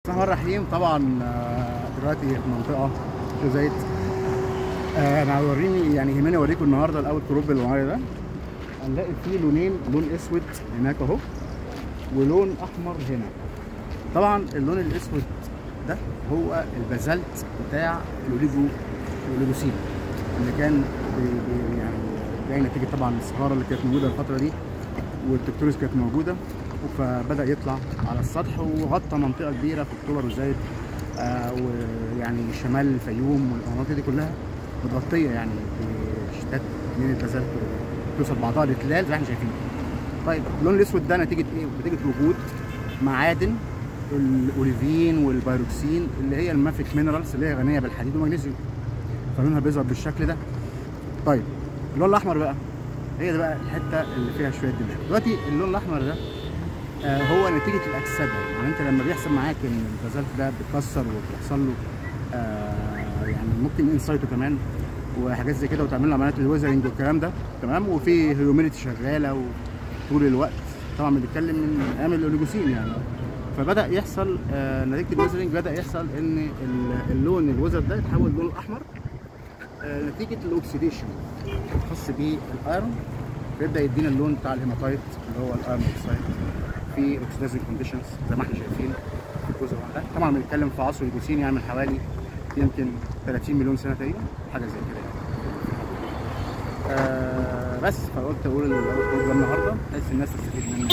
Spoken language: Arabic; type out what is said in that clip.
بسم الله الرحمن الرحيم. طبعا دلوقتي في منطقه زيت. انا هوريني يعني يهمني اوريكم النهارده الاول الكروب اللي معايا ده. هنلاقي فيه لونين، لون اسود هناك اهو ولون احمر هنا. طبعا اللون الاسود ده هو البازلت بتاع الاوليجوسين اللي كان يعني جاي نتيجه طبعا الصخاره اللي كانت موجوده الفتره دي والتكتونيك كانت موجوده، فبدا يطلع على السطح وغطى منطقه كبيره في اكتوبر وزايد ويعني شمال الفيوم والمناطق دي كلها متغطيه يعني بشتات من البازلت توصل بعضها لتلال زي ما احنا شايفين. طيب اللون الاسود ده نتيجه ايه؟ نتيجه وجود معادن الاوليفين والبيروكسين اللي هي المافيك مينرالز اللي هي غنيه بالحديد والمغنيسيوم، فلونها بيظهر بالشكل ده. طيب اللون الاحمر بقى هي ده بقى الحته اللي فيها شويه دماغ. دلوقتي اللون الاحمر ده هو نتيجه الاكسده، يعني انت لما بيحصل معاك ان البازلت ده بيتكسر وبيحصل له يعني ممكن انسايتو كمان وحاجات زي كده وتعمل له عمليات الويزرنج والكلام ده، تمام، وفي هيوميديتي شغاله طول الوقت، طبعا بنتكلم من ايام الاوليجوسين يعني. فبدا يحصل نتيجه الويزرنج بدا يحصل ان اللون الوزر ده يتحول للون الاحمر نتيجه الاكسيديشن الخاص بالايرون، بيبدا يدينا اللون بتاع الهيماتايت اللي هو الايرون اوكسايد في اوكسيدايزنج كونديشنز زي ما احنا شايفين في الجزء ده. طبعا بنتكلم في عصر الاوليجوسين يعني من حوالي يمكن 30 مليون سنه تقريبا، حاجه زي كده يعني. بس فقلت اقول الاول النهارده بحيث الناس تستفيد منه.